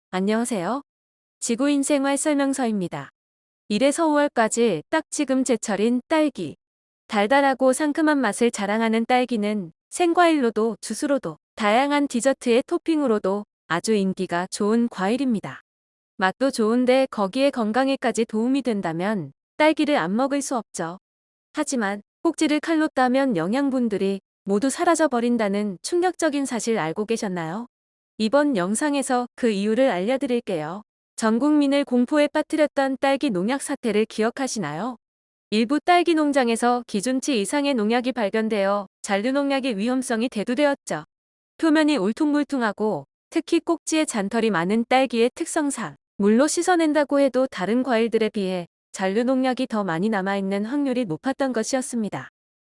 안녕하세요. 지구인 생활 설명서입니다. 1에서 5월까지 딱 지금 제철인 딸기. 달달하고 상큼한 맛을 자랑하는 딸기는 생과일로도 주스로도 다양한 디저트의 토핑으로도 아주 인기가 좋은 과일입니다. 맛도 좋은데 거기에 건강에까지 도움이 된다면 딸기를 안 먹을 수 없죠. 하지만 꼭지를 칼로 따면 영양분들이 모두 사라져버린다는 충격적인 사실 알고 계셨나요? 이번 영상에서 그 이유를 알려드릴게요. 전 국민을 공포에 빠뜨렸던 딸기 농약 사태를 기억하시나요? 일부 딸기 농장에서 기준치 이상의 농약이 발견되어 잔류농약의 위험성이 대두되었죠. 표면이 울퉁불퉁하고 특히 꼭지에 잔털이 많은 딸기의 특성상 물로 씻어낸다고 해도 다른 과일들에 비해 잔류농약이 더 많이 남아있는 확률이 높았던 것이었습니다.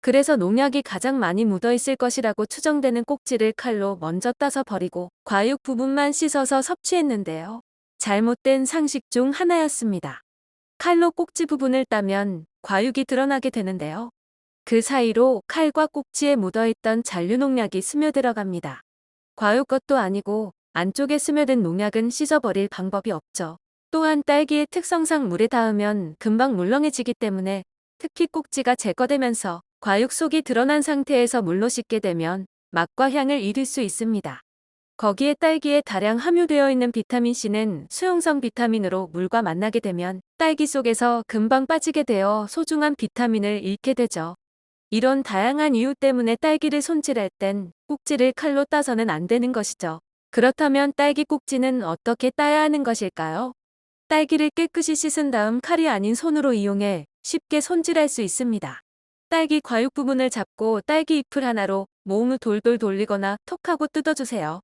그래서 농약이 가장 많이 묻어있을 것이라고 추정되는 꼭지를 칼로 먼저 따서 버리고 과육 부분만 씻어서 섭취했는데요. 잘못된 상식 중 하나였습니다. 칼로 꼭지 부분을 따면 과육이 드러나게 되는데요. 그 사이로 칼과 꼭지에 묻어있던 잔류농약이 스며들어갑니다. 과육 것도 아니고 안쪽에 스며든 농약은 씻어버릴 방법이 없죠. 또한 딸기의 특성상 물에 닿으면 금방 물렁해지기 때문에 특히 꼭지가 제거되면서 과육 속이 드러난 상태에서 물로 씻게 되면 맛과 향을 잃을 수 있습니다. 거기에 딸기에 다량 함유되어 있는 비타민C는 수용성 비타민으로 물과 만나게 되면 딸기 속에서 금방 빠지게 되어 소중한 비타민을 잃게 되죠. 이런 다양한 이유 때문에 딸기를 손질할 땐 꼭지를 칼로 따서는 안 되는 것이죠. 그렇다면 딸기 꼭지는 어떻게 따야 하는 것일까요? 딸기를 깨끗이 씻은 다음 칼이 아닌 손으로 이용해 쉽게 손질할 수 있습니다. 딸기 과육 부분을 잡고 딸기 잎을 하나로 모음을 돌돌 돌리거나 톡하고 뜯어주세요.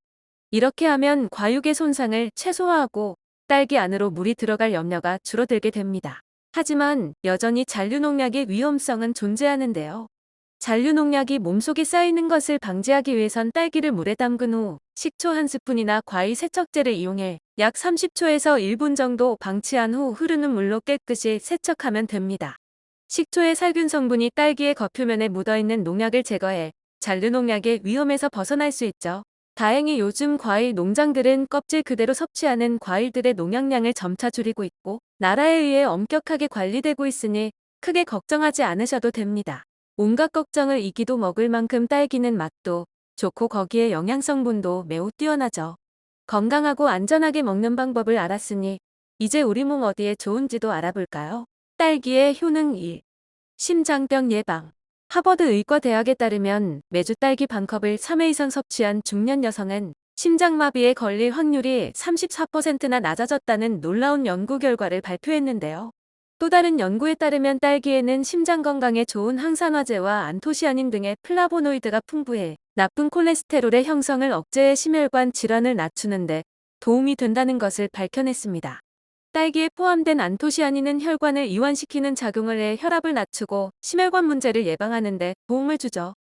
이렇게 하면 과육의 손상을 최소화하고 딸기 안으로 물이 들어갈 염려가 줄어들게 됩니다. 하지만 여전히 잔류농약의 위험성은 존재하는데요. 잔류농약이 몸속에 쌓이는 것을 방지하기 위해선 딸기를 물에 담근 후 식초 1스푼이나 과일 세척제를 이용해 약 30초에서 1분 정도 방치한 후 흐르는 물로 깨끗이 세척하면 됩니다. 식초의 살균 성분이 딸기의 겉표면에 묻어있는 농약을 제거해 잔류농약의 위험에서 벗어날 수 있죠. 다행히 요즘 과일 농장들은 껍질 그대로 섭취하는 과일들의 농약량을 점차 줄이고 있고 나라에 의해 엄격하게 관리되고 있으니 크게 걱정하지 않으셔도 됩니다. 온갖 걱정을 이기도 먹을 만큼 딸기는 맛도 좋고 거기에 영양성분도 매우 뛰어나죠. 건강하고 안전하게 먹는 방법을 알았으니 이제 우리 몸 어디에 좋은지도 알아볼까요? 딸기의 효능 1. 심장병 예방. 하버드 의과대학에 따르면 매주 딸기 반컵을 3회 이상 섭취한 중년 여성은 심장마비에 걸릴 확률이 34%나 낮아졌다는 놀라운 연구 결과를 발표했는데요. 또 다른 연구에 따르면 딸기에는 심장 건강에 좋은 항산화제와 안토시아닌 등의 플라보노이드가 풍부해 나쁜 콜레스테롤의 형성을 억제해 심혈관 질환을 낮추는 데 도움이 된다는 것을 밝혀냈습니다. 딸기에 포함된 안토시아닌은 혈관을 이완시키는 작용을 해 혈압을 낮추고 심혈관 문제를 예방하는 데 도움을 주죠.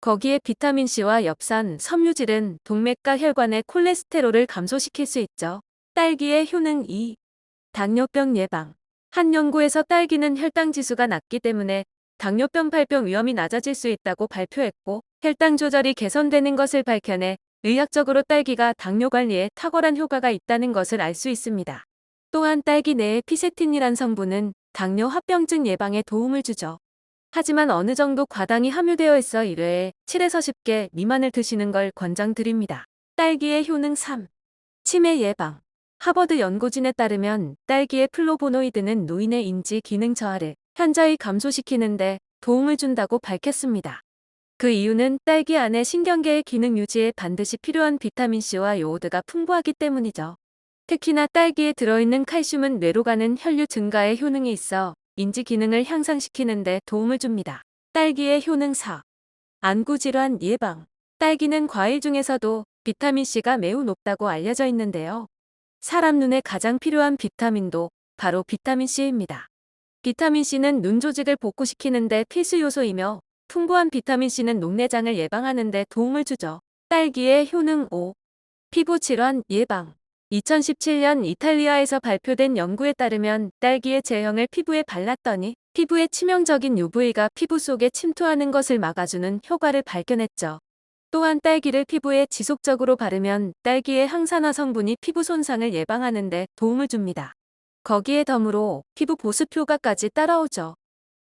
거기에 비타민C와 엽산, 섬유질은 동맥과 혈관의 콜레스테롤을 감소시킬 수 있죠. 딸기의 효능 2. 당뇨병 예방. 한 연구에서 딸기는 혈당 지수가 낮기 때문에 당뇨병 발병 위험이 낮아질 수 있다고 발표했고 혈당 조절이 개선되는 것을 밝혀내 의학적으로 딸기가 당뇨 관리에 탁월한 효과가 있다는 것을 알 수 있습니다. 또한 딸기 내의 피세틴이란 성분은 당뇨 합병증 예방에 도움을 주죠. 하지만 어느 정도 과당이 함유되어 있어 1회에 7에서 10개 미만을 드시는 걸 권장드립니다. 딸기의 효능 3. 치매 예방. 하버드 연구진에 따르면 딸기의 플로보노이드는 노인의 인지 기능 저하를 현저히 감소시키는데 도움을 준다고 밝혔습니다. 그 이유는 딸기 안에 신경계의 기능 유지에 반드시 필요한 비타민C와 요오드가 풍부하기 때문이죠. 특히나 딸기에 들어있는 칼슘은 뇌로 가는 혈류 증가에 효능이 있어 인지 기능을 향상시키는 데 도움을 줍니다. 딸기의 효능 4. 안구질환 예방. 딸기는 과일 중에서도 비타민C가 매우 높다고 알려져 있는데요. 사람 눈에 가장 필요한 비타민도 바로 비타민C입니다. 비타민C는 눈 조직을 복구시키는 데 필수 요소이며 풍부한 비타민C는 녹내장을 예방하는 데 도움을 주죠. 딸기의 효능 5. 피부 질환 예방. 2017년 이탈리아에서 발표된 연구에 따르면 딸기의 제형을 피부에 발랐더니 피부에 치명적인 UV가 피부 속에 침투하는 것을 막아주는 효과를 발견했죠. 또한 딸기를 피부에 지속적으로 바르면 딸기의 항산화 성분이 피부 손상을 예방하는 데 도움을 줍니다. 거기에 덤으로 피부 보습 효과까지 따라오죠.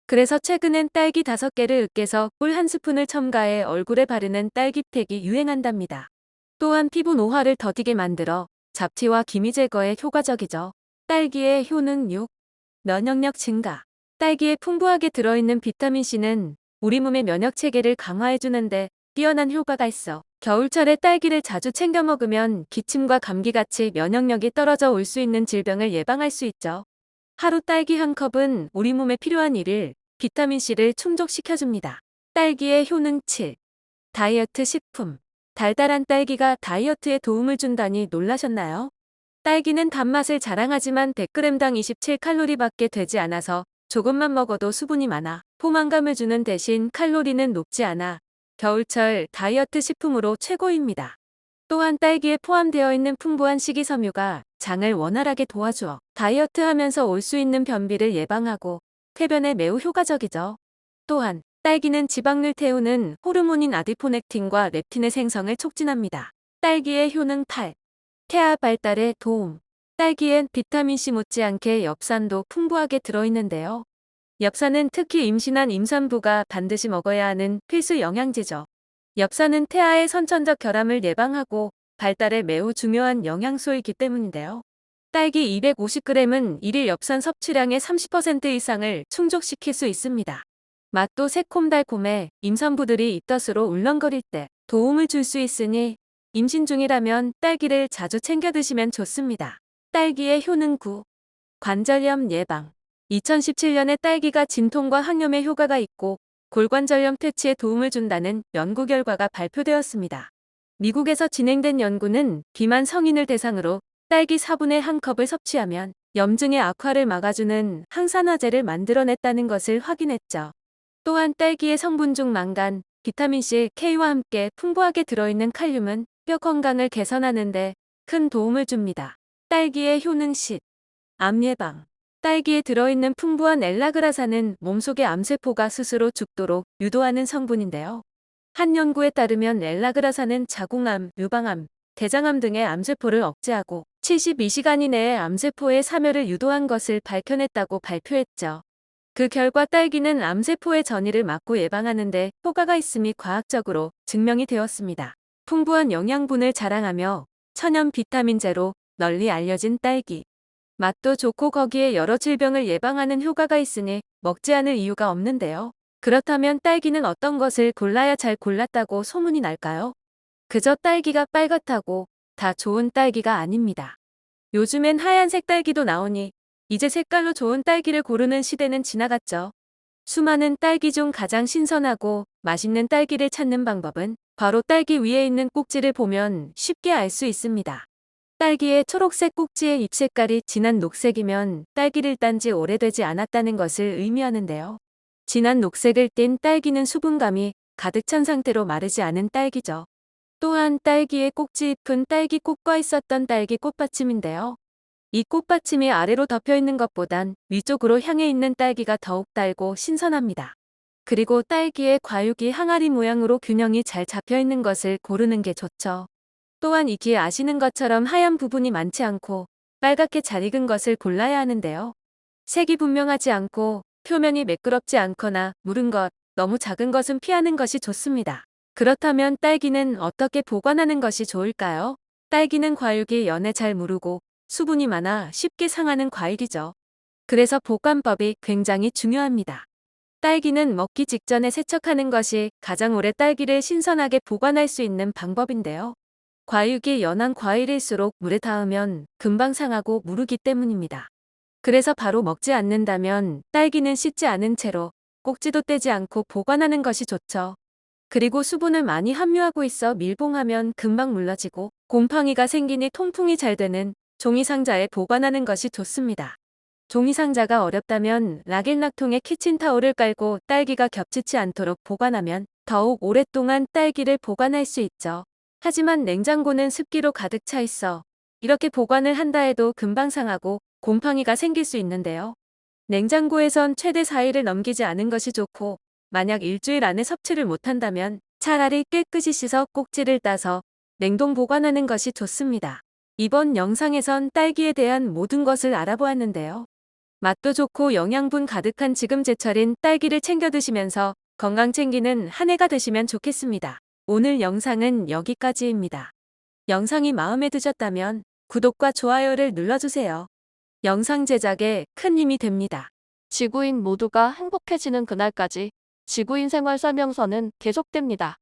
그래서 최근엔 딸기 5개를 으깨서 꿀 1스푼을 첨가해 얼굴에 바르는 딸기팩이 유행한답니다. 또한 피부 노화를 더디게 만들어 잡티와 기미 제거에 효과적이죠. 딸기의 효능 6. 면역력 증가. 딸기에 풍부하게 들어있는 비타민C는 우리 몸의 면역 체계를 강화해주는데 뛰어난 효과가 있어. 겨울철에 딸기를 자주 챙겨 먹으면 기침과 감기같이 면역력이 떨어져 올 수 있는 질병을 예방할 수 있죠. 하루 딸기 한 컵은 우리 몸에 필요한 비타민C를 충족시켜줍니다. 딸기의 효능 7. 다이어트 식품. 달달한 딸기가 다이어트에 도움을 준다니 놀라셨나요? 딸기는 단맛을 자랑하지만 100g당 27칼로리밖에 되지 않아서 조금만 먹어도 수분이 많아 포만감을 주는 대신 칼로리는 높지 않아 겨울철 다이어트 식품으로 최고입니다. 또한 딸기에 포함되어 있는 풍부한 식이섬유가 장을 원활하게 도와주어 다이어트하면서 올 수 있는 변비를 예방하고 쾌변에 매우 효과적이죠. 또한 딸기는 지방을 태우는 호르몬인 아디포넥틴과 렙틴의 생성을 촉진합니다. 딸기의 효능 8. 태아 발달에 도움. 딸기엔 비타민C 못지않게 엽산도 풍부하게 들어있는데요. 엽산은 특히 임신한 임산부가 반드시 먹어야 하는 필수 영양제죠. 엽산은 태아의 선천적 결함을 예방하고 발달에 매우 중요한 영양소이기 때문인데요. 딸기 250g은 일일 엽산 섭취량의 30% 이상을 충족시킬 수 있습니다. 맛도 새콤달콤해 임산부들이 입덧으로 울렁거릴 때 도움을 줄 수 있으니 임신 중이라면 딸기를 자주 챙겨 드시면 좋습니다. 딸기의 효능 9. 관절염 예방. 2017년에 딸기가 진통과 항염에 효과가 있고 골관절염 퇴치에 도움을 준다는 연구 결과가 발표되었습니다. 미국에서 진행된 연구는 비만 성인을 대상으로 딸기 4분의 1컵을 섭취하면 염증의 악화를 막아주는 항산화제를 만들어냈다는 것을 확인했죠. 또한 딸기의 성분 중 망간, 비타민C, K와 함께 풍부하게 들어있는 칼륨은 뼈 건강을 개선하는 데 큰 도움을 줍니다. 딸기의 효능 10. 암 예방. 딸기에 들어있는 풍부한 엘라그라산은 몸속의 암세포가 스스로 죽도록 유도하는 성분인데요. 한 연구에 따르면 엘라그라산은 자궁암, 유방암, 대장암 등의 암세포를 억제하고 72시간 이내에 암세포의 사멸을 유도한 것을 밝혀냈다고 발표했죠. 그 결과 딸기는 암세포의 전이를 막고 예방하는 데 효과가 있음이 과학적으로 증명이 되었습니다. 풍부한 영양분을 자랑하며 천연 비타민제로 널리 알려진 딸기. 맛도 좋고 거기에 여러 질병을 예방하는 효과가 있으니 먹지 않을 이유가 없는데요. 그렇다면 딸기는 어떤 것을 골라야 잘 골랐다고 소문이 날까요? 그저 딸기가 빨갛다고 다 좋은 딸기가 아닙니다. 요즘엔 하얀색 딸기도 나오니 이제 색깔로 좋은 딸기를 고르는 시대는 지나갔죠. 수많은 딸기 중 가장 신선하고 맛있는 딸기를 찾는 방법은 바로 딸기 위에 있는 꼭지를 보면 쉽게 알 수 있습니다. 딸기의 초록색 꼭지의 잎 색깔이 진한 녹색이면 딸기를 딴 지 오래되지 않았다는 것을 의미하는데요. 진한 녹색을 띤 딸기는 수분감이 가득 찬 상태로 마르지 않은 딸기죠. 또한 딸기의 꼭지잎은 딸기꽃과 있었던 딸기 꽃받침인데요. 이 꽃받침이 아래로 덮여 있는 것보단 위쪽으로 향해 있는 딸기가 더욱 달고 신선합니다. 그리고 딸기의 과육이 항아리 모양으로 균형이 잘 잡혀 있는 것을 고르는 게 좋죠. 또한 익히 아시는 것처럼 하얀 부분이 많지 않고 빨갛게 잘 익은 것을 골라야 하는데요. 색이 분명하지 않고 표면이 매끄럽지 않거나 무른 것, 너무 작은 것은 피하는 것이 좋습니다. 그렇다면 딸기는 어떻게 보관하는 것이 좋을까요? 딸기는 과육이 연해 잘 무르고 수분이 많아 쉽게 상하는 과일이죠. 그래서 보관법이 굉장히 중요합니다. 딸기는 먹기 직전에 세척하는 것이 가장 오래 딸기를 신선하게 보관할 수 있는 방법인데요. 과육이 연한 과일일수록 물에 닿으면 금방 상하고 무르기 때문입니다. 그래서 바로 먹지 않는다면 딸기는 씻지 않은 채로 꼭지도 떼지 않고 보관하는 것이 좋죠. 그리고 수분을 많이 함유하고 있어 밀봉하면 금방 물러지고 곰팡이가 생기니 통풍이 잘 되는 종이상자에 보관하는 것이 좋습니다. 종이상자가 어렵다면 락일락통에 키친타올을 깔고 딸기가 겹치지 않도록 보관하면 더욱 오랫동안 딸기를 보관할 수 있죠. 하지만 냉장고는 습기로 가득 차 있어 이렇게 보관을 한다 해도 금방 상하고 곰팡이가 생길 수 있는데요. 냉장고에선 최대 4일을 넘기지 않은 것이 좋고 만약 일주일 안에 섭취를 못한다면 차라리 깨끗이 씻어 꼭지를 따서 냉동 보관하는 것이 좋습니다. 이번 영상에선 딸기에 대한 모든 것을 알아보았는데요. 맛도 좋고 영양분 가득한 지금 제철인 딸기를 챙겨 드시면서 건강 챙기는 한 해가 되시면 좋겠습니다. 오늘 영상은 여기까지입니다. 영상이 마음에 드셨다면 구독과 좋아요를 눌러주세요. 영상 제작에 큰 힘이 됩니다. 지구인 모두가 행복해지는 그날까지 지구인 생활 설명서는 계속됩니다.